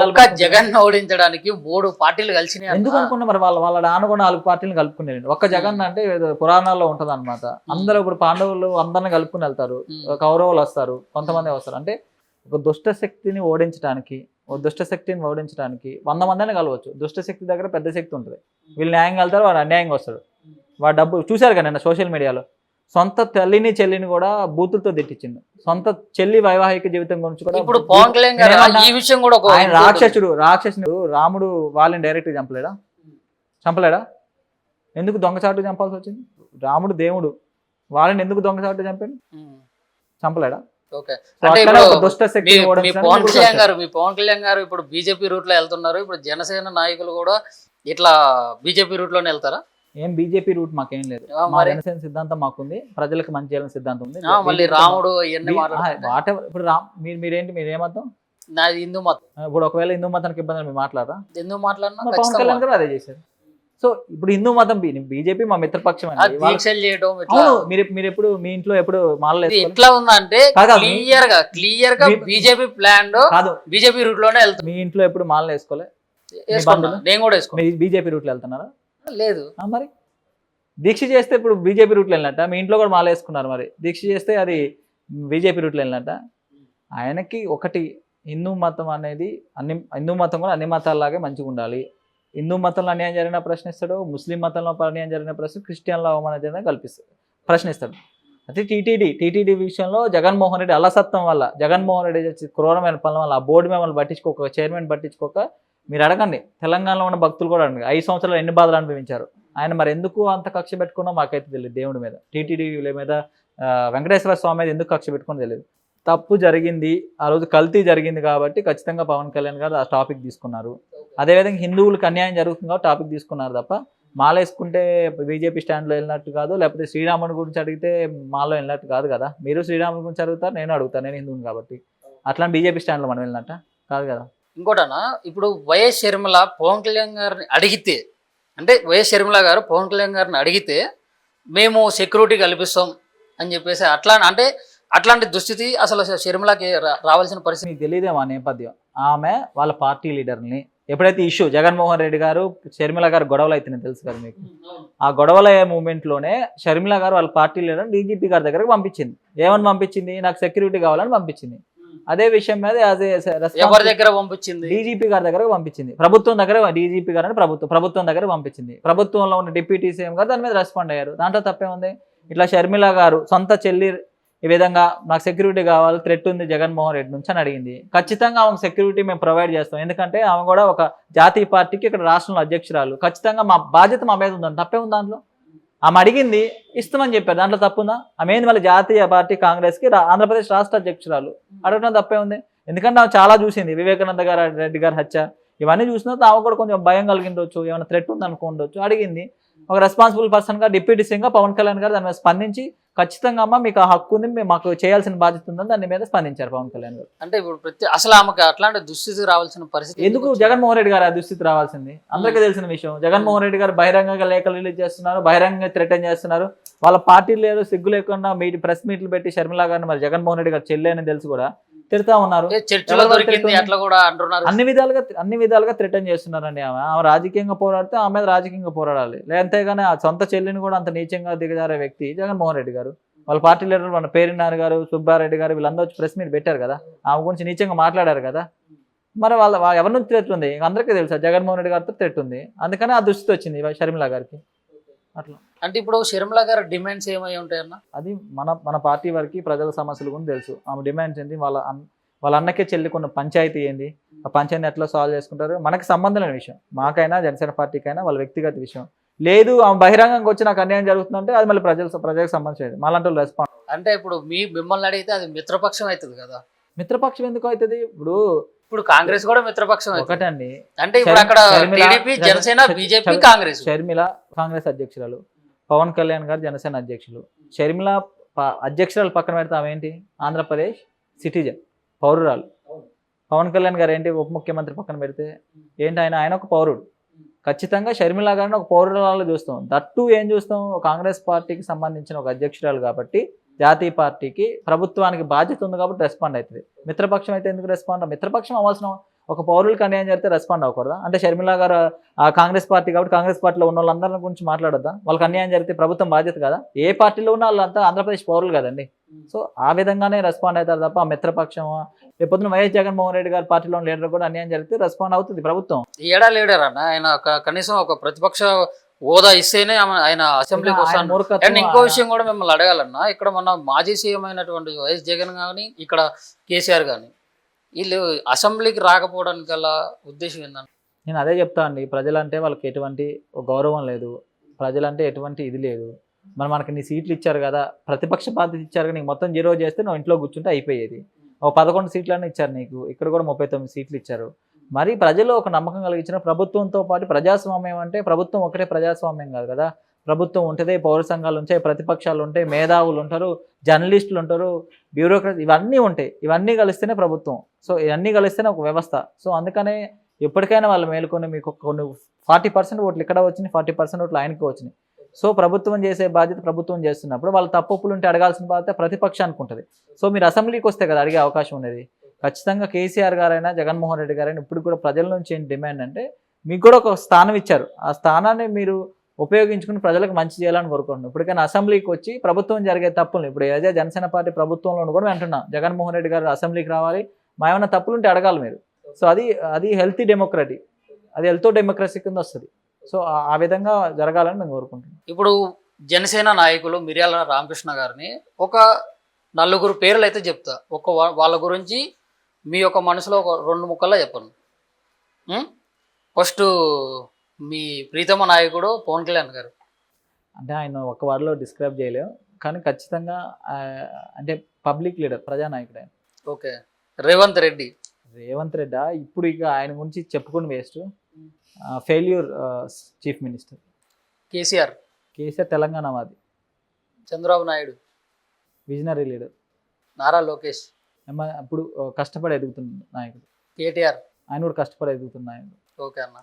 ఒక్క జగన్ ఓడించడానికి 3 పార్టీలు కలిసినాయి. ఎందుకు అనుకున్నా మరి వాళ్ళ నాన్న కూడా 4 పార్టీలు కలుపుకునేది. ఒక్క జగన్ అంటే పురాణాల్లో ఉంటది అనమాట. అందరూ ఇప్పుడు పాండవులు అందరిని కలుపుకుని వెళ్తారు, కౌరవులు వస్తారు, కొంతమంది వస్తారు. అంటే ఒక దుష్ట శక్తిని ఓడించడానికి 100 మందిని కలవచ్చు. దుష్ట శక్తి దగ్గర పెద్ద శక్తి ఉంటుంది. వీళ్ళు న్యాయంగా వెళ్తారు, వాడు అన్యాయంగా వస్తాడు. వాడు డబ్బు చూశారు కదా నిన్న సోషల్ మీడియాలో, సొంత తల్లిని చెల్లిని కూడా బూతులతో తిట్టించింది. సొంత చెల్లి వైవాహిక జీవితం గురించి కూడా. ఇప్పుడు పవన్ కళ్యాణ్ గారు ఈ విషయం కూడా ఆయన రాక్షసుడు రాముడు వాళ్ళని డైరెక్ట్ చంపలేడా? ఎందుకు దొంగచాటు చంపాల్సి వచ్చింది? రాముడు దేవుడు, వాళ్ళని ఎందుకు దొంగచాటు చంపాడు? చంపలేడా? పవన్ కళ్యాణ్ గారు ఇప్పుడు బీజేపీ రూట్ లో వెళ్తున్నారు. ఇప్పుడు జనసేన నాయకులు కూడా ఇట్లా బీజేపీ రూట్ లోనే వెళ్తారా? ఏం బీజేపీ రూట్ మాకేం లేదు. జనసేన సిద్ధాంతం మాకుంది, ప్రజలకు మంచి చేయాలని సిద్ధాంతం ఉంది. మళ్ళీ రాముడు ఇప్పుడు మీరేంటి, మీరేమర్థం? నాది హిందూ మతం. ఇప్పుడు ఒకవేళ హిందూ మతానికి ఇబ్బంది మీరు మాట్లాడరా? ఎందుకు మాట్లాడినా పవన్ కళ్యాణ్ గారు అదే చేశారు. సో ఇప్పుడు హిందూ మతం బీజేపీ మా మిత్రపక్షం అండి. మీరు ఎప్పుడు మీ ఇంట్లో ఎప్పుడు మాలలేదు? ఎట్లా ఉందంటే క్లియర్ గా బీజేపీ ప్లాన్ కాదు, బీజేపీ రూట్ లోనే వెళ్తాం. మీ ఇంట్లో ఎప్పుడు మాలలు వేసుకోలే? నేను కూడా వేసుకో. బీజేపీ రూట్ లో వెళ్తున్నారా? లేదు. మరి దీక్ష చేస్తే ఇప్పుడు బీజేపీ రూట్లో వెళ్ళినట్ట? మీ ఇంట్లో కూడా మాల వేసుకున్నారు, మరి దీక్ష చేస్తే అది బీజేపీ రూట్లో వెళ్ళినట్ట? ఆయనకి ఒకటి, హిందూ మతం అనేది హిందూ మతం కూడా అన్ని మతాల్లాగే మంచిగా ఉండాలి. హిందూ మతంలో అన్యాయం జరిగిన ప్రశ్నిస్తాడు, ముస్లిం మతంలో అన్యాయం జరిగిన ప్రశ్న, క్రిస్టియన్లో అవమానం జరిగిన ప్రశ్నిస్తాడు. అయితే టీటీడీ విషయంలో జగన్మోహన్ రెడ్డి అలసత్వం వల్ల, జగన్మోహన్ రెడ్డి క్రూరమైన పనుల వల్ల ఆ బోర్డు మిమ్మల్ని పట్టించుకోక, చైర్మన్ పట్టించుకోక, మీరు అడగండి, తెలంగాణలో ఉన్న భక్తులు కూడా అడగండి, 5 సంవత్సరాలు ఎన్ని బాధలు అనుభవించారు. ఆయన మరి ఎందుకు అంత కక్ష పెట్టుకున్నా మాకైతే తెలియదు. దేవుడి మీద, టీటీడీ మీద, వెంకటేశ్వర స్వామి మీద ఎందుకు కక్ష పెట్టుకుని తెలియదు. తప్పు జరిగింది, ఆ రోజు కల్తీ జరిగింది కాబట్టి ఖచ్చితంగా పవన్ కళ్యాణ్ గారు ఆ టాపిక్ తీసుకున్నారు. అదేవిధంగా హిందువులకు అన్యాయం జరుగుతుంది కాబట్టి టాపిక్ తీసుకున్నారు తప్ప, మాల వేసుకుంటే బీజేపీ స్టాండ్లో వెళ్ళినట్టు కాదు, లేకపోతే శ్రీరాముని గురించి అడిగితే మాలో వెళ్ళినట్టు కాదు కదా. మీరు శ్రీరాముని గురించి అడుగుతారు, నేను అడుగుతాను, నేను హిందువుని కాబట్టి. అట్లా బీజేపీ స్టాండ్లో మనం వెళ్ళినట్ట కాదు కదా. ఇంకోటనా, ఇప్పుడు వైఎస్ షర్మిల పవన్ కళ్యాణ్ గారిని అడిగితే, అంటే వైఎస్ షర్మిల గారు పవన్ కళ్యాణ్ గారిని అడిగితే మేము సెక్యూరిటీ కల్పిస్తాం అని చెప్పేసి అట్లాంటి దుస్థితి అసలు షర్మిలకి రావాల్సిన పరిస్థితి. మీకు తెలియదేమో ఆ నేపథ్యం. ఆమె వాళ్ళ పార్టీ లీడర్ని ఎప్పుడైతే ఇష్యూ జగన్మోహన్ రెడ్డి గారు షర్మిల గారు గొడవలు అయితేనే తెలుసు కదా మీకు, ఆ గొడవల మూమెంట్లోనే షర్మిల గారు వాళ్ళ పార్టీ లీడర్ డీజీపీ గారి దగ్గరకు పంపించింది. ఏమని పంపించింది? నాకు సెక్యూరిటీ కావాలని పంపించింది. అదే విషయం మీద ఎవరి దగ్గర పంపించింది? డీజీపీ గారి దగ్గరకు పంపించింది. ప్రభుత్వం దగ్గర, డీజీపీ గారు ప్రభుత్వం దగ్గర పంపించింది. ప్రభుత్వంలో ఉన్న డిప్యూటీ సీఎం గారు దాని మీద రెస్పాండ్ అయ్యారు. దాంట్లో తప్పే ఉంది? ఇట్లా షర్మిల గారు సొంత చెల్లి ఈ విధంగా నాకు సెక్యూరిటీ కావాలి, థ్రెట్ ఉంది జగన్మోహన్ రెడ్డి నుంచి అని అడిగింది. ఖచ్చితంగా ఆమెకు సెక్యూరిటీ మేము ప్రొవైడ్ చేస్తాం, ఎందుకంటే ఆమె కూడా ఒక జాతీయ పార్టీకి ఇక్కడ రాష్ట్రంలో అధ్యక్షురాలు. ఖచ్చితంగా మా బాధ్యత మా మీద ఉందని. తప్పే ఉంది దాంట్లో? ఆమె అడిగింది, ఇస్తామని చెప్పారు, దాంట్లో తప్పుందా? ఆమె ఏంది మళ్ళీ జాతీయ పార్టీ కాంగ్రెస్కి ఆంధ్రప్రదేశ్ రాష్ట్ర అధ్యక్షురాలు, అడగడం తప్పే ఉంది? ఎందుకంటే ఆమె చాలా చూసింది, వివేకానంద రెడ్డి గారి హత్య ఇవన్నీ చూసిన ఆమె కూడా కొంచెం భయం కలిగిండొచ్చు, ఏమైనా థ్రెట్ ఉంది అనుకోండొచ్చు. అడిగింది. ఒక రెస్పాన్సిబుల్ పర్సన్గా, డిప్యూటీ సీఎంగా పవన్ కళ్యాణ్ గారు దాని మీద స్పందించి, ఖచ్చితంగా అమ్మ మీకు ఆ హక్కు ఉంది, మాకు చేయాల్సిన బాధ్యత ఉందని దాని మీద స్పందించారు పవన్ కళ్యాణ్ గారు. అంటే ఇప్పుడు అసలు ఆమెకు అట్లాంటి దుస్థితి రావాల్సిన పరిస్థితి ఎందుకు? జగన్మోహన్ రెడ్డి గారు ఆ దుస్థితి రావాల్సింది అందరికీ తెలిసిన విషయం. జగన్మోహన్ రెడ్డి గారు బహిరంగంగా లేఖలు రిలీజ్ చేస్తున్నారు, బహిరంగంగా థ్రెటన్ చేస్తున్నారు. వాళ్ళ పార్టీ లేదు, సిగ్గు లేకుండా ప్రెస్ మీట్లు పెట్టి షర్మిల గారిని, మరి జగన్మోహన్ రెడ్డి గారు చెల్లి అని తెలిసి కూడా తిడతా ఉన్నారు. అన్ని విధాలుగా థ్రెటన్ చేస్తున్నారండి. ఆమె రాజకీయంగా పోరాడితే ఆమె మీద రాజకీయంగా పోరాడాలి. అంతేగాని ఆ సొంత చెల్లిని కూడా అంత నీచంగా దిగజారే వ్యక్తి జగన్మోహన్ రెడ్డి గారు. వాళ్ళ పార్టీ లీడర్ మన పేరున్నారు గారు, సుబ్బారెడ్డి గారు, వీళ్ళందరూ వచ్చి ప్రెస్ మీట్ పెట్టారు కదా, ఆమె గురించి నీచంగా మాట్లాడారు కదా. మరి ఎవరి నుంచి థ్రెట్ ఉంది? అందరికీ తెలుసా జగన్మోహన్ రెడ్డి గారితో థ్రెట్ ఉంది, అందుకని ఆ దుస్థితి వచ్చింది షర్మిల గారికి. అట్లా అంటే ఇప్పుడు షర్మిల గారి డిమాండ్స్ ఏమై ఉంటాయన్న? అది మన పార్టీ వారికి ప్రజల సమస్యలు కూడా తెలుసు. ఆమె డిమాండ్స్ ఏంటి, వాళ్ళ అన్నకే చెల్లికున్న పంచాయతీ ఏంది, ఆ పంచాయతీ ఎట్లా సాల్వ్ చేసుకుంటారు మనకి సంబంధం లేని విషయం. మాకైనా జనసేన పార్టీకైనా వాళ్ళ వ్యక్తిగత విషయం. లేదు ఆమె బహిరంగంగా వచ్చి నాకు అన్యాయం జరుగుతుందంటే అది మళ్ళీ ప్రజలకు సంబంధించేది, మళ్ళంటూ రెస్పాండ్. అంటే ఇప్పుడు మిమ్మల్ని అడిగితే అది మిత్రపక్షం అవుతుంది కదా. మిత్రపక్షం ఎందుకు అవుతుంది? ఇప్పుడు కాంగ్రెస్ కూడా మిత్రపక్షం ఒకటండి. అంటే ఇప్పుడు అక్కడ టీడీపీ, జనసేన, బీజేపీ, కాంగ్రెస్. షర్మిల కాంగ్రెస్ అధ్యక్షురాలు, పవన్ కళ్యాణ్ గారు జనసేన అధ్యక్షులు. షర్మిల అధ్యక్షురాలు పక్కన పెడితే ఆమె ఏంటి? ఆంధ్రప్రదేశ్ సిటిజన్, పౌరురాలు. పవన్ కళ్యాణ్ గారు ఏంటి? ఉప ముఖ్యమంత్రి పక్కన పెడితే ఏంటి? ఆయన ఒక పౌరుడు. ఖచ్చితంగా షర్మిల గారిని ఒక పౌరురాలు చూస్తాం. దట్టు ఏం చూస్తాం? కాంగ్రెస్ పార్టీకి సంబంధించిన ఒక అధ్యక్షురాలు కాబట్టి, జాతీయ పార్టీకి ప్రభుత్వానికి బాధ్యత ఉంది కాబట్టి రెస్పాండ్ అవుతుంది. మిత్రపక్షం అయితే ఎందుకు రెస్పాండ్? మిత్రపక్షం అవ్వాల్సిన ఒక పౌరులకు అన్యాయం జరిగితే రెస్పాండ్ అవ్వకూడదా? అంటే షర్మిల గారు ఆ కాంగ్రెస్ పార్టీ కాబట్టి కాంగ్రెస్ పార్టీలో ఉన్న వాళ్ళందరి గురించి మాట్లాడొద్దా? వాళ్ళకి అన్యాయం జరిగితే ప్రభుత్వం బాధ్యత కదా? ఏ పార్టీలో ఉన్న వాళ్ళంతా ఆంధ్రప్రదేశ్ పౌరులు కదండి. సో ఆ విధంగానే రెస్పాండ్ అవుతారు తప్ప ఆ మిత్రపక్షం రేపొద్దున వైఎస్ జగన్మోహన్ రెడ్డి గారి పార్టీలో లీడర్ కూడా అన్యాయం జరిగితే రెస్పాండ్ అవుతుంది ప్రభుత్వం. ఏడా లీడర్ అన్న ఆయన కనీసం ఒక ప్రతిపక్ష హోదా ఇస్తేనే ఆయన అసెంబ్లీకి ఆయన వస్తాను. మూర్ఖత్వం, అండ్ ఇంకో విషయం కూడా మిమ్మల్ని అడగాలన్నా, ఇక్కడ మన మాజీ సీఎం అయినటువంటి వైఎస్ జగన్ కానీ ఇక్కడ కేసీఆర్ కానీ వీళ్ళు అసెంబ్లీకి రాకపోవడానికి గల ఉద్దేశం ఏంటంటే, నేను అదే చెప్తా అండి, ప్రజలంటే వాళ్ళకి ఎటువంటి గౌరవం లేదు, ప్రజలంటే ఎటువంటి ఇది లేదు. మనకి నీ సీట్లు ఇచ్చారు కదా, ప్రతిపక్ష బాధ్యత ఇచ్చారు కదా, నీకు మొత్తం 0 చేస్తే నువ్వు ఇంట్లో కూర్చుంటే అయిపోయేది. ఒక 11 సీట్లన్నీ ఇచ్చారు నీకు, ఇక్కడ కూడా 39 సీట్లు ఇచ్చారు. మరి ప్రజలు ఒక నమ్మకం కలిగించిన ప్రభుత్వంతో పాటు ప్రజాస్వామ్యం అంటే ప్రభుత్వం ఒకటే ప్రజాస్వామ్యం కాదు కదా. ప్రభుత్వం ఉంటుంది, పౌర సంఘాలు ఉంటాయి, ప్రతిపక్షాలు ఉంటాయి, మేధావులు ఉంటారు, జర్నలిస్టులు ఉంటారు, బ్యూరోక్రసీ, ఇవన్నీ ఉంటాయి. ఇవన్నీ కలిస్తేనే ప్రభుత్వం. సో ఇవన్నీ కలిస్తేనే ఒక వ్యవస్థ. సో అందుకనే ఎప్పటికైనా వాళ్ళు మేలుకొని మీకు కొన్ని 40% ఓట్లు ఇక్కడ వచ్చినాయి, 40% ఓట్లు ఆయనకి వచ్చినాయి. సో ప్రభుత్వం చేసే బాధ్యత ప్రభుత్వం చేస్తున్నప్పుడు వాళ్ళు తప్పులు ఉంటే అడగాల్సిన బాధ్యత ప్రతిపక్షానికి ఉంటుంది. సో మీరు అసెంబ్లీకి వస్తే కదా అడిగే అవకాశం ఉండేది. ఖచ్చితంగా కేసీఆర్ గారైనా జగన్మోహన్ రెడ్డి గారైనా ఇప్పుడు కూడా ప్రజల నుంచి ఏంటి డిమాండ్ అంటే, మీకు కూడా ఒక స్థానం ఇచ్చారు, ఆ స్థానాన్ని మీరు ఉపయోగించుకుని ప్రజలకు మంచి చేయాలని కోరుకుంటున్నాం. ఇప్పటికైనా అసెంబ్లీకి వచ్చి ప్రభుత్వం జరిగే తప్పులు, ఇప్పుడు ఏదో జనసేన పార్టీ ప్రభుత్వంలో కూడా అంటున్నాం జగన్మోహన్ రెడ్డి గారు అసెంబ్లీకి రావాలి, మా ఏమైనా తప్పులు ఉంటే అడగాలి మీరు. సో అది హెల్తీ డెమోక్రటీ, అది హెల్త్ డెమోక్రసీ కింద వస్తుంది. సో ఆ విధంగా జరగాలని మేము కోరుకుంటున్నాం. ఇప్పుడు జనసేన నాయకులు మిర్యాల రామకృష్ణ గారిని ఒక 4 పేర్లు అయితే చెప్తా, వాళ్ళ గురించి మీ యొక్క మనసులో ఒక 2 ముక్కల్లో చెప్పండి. ఫస్ట్ మీ ప్రీతమ నాయకుడు పవన్ కళ్యాణ్ గారు. అంటే ఆయన ఒక వారిలో డిస్క్రైబ్ చేయలేము, కానీ ఖచ్చితంగా అంటే పబ్లిక్ లీడర్, ప్రజానాయకుడు ఆయన. ఓకే. రేవంత్ రెడ్డి. ఇప్పుడు ఇక ఆయన గురించి చెప్పుకుని waste, failure chief minister. KCR Telangana వాది. చంద్రబాబు నాయుడు. Visionary leader. నారా లోకేష్. అప్పుడు కష్టపడి ఎదుగుతున్న నాయకుడు. కేటీఆర్. ఆయన కూడా కష్టపడి ఎదుగుతున్న నాయకుడు. ఓకే అన్న.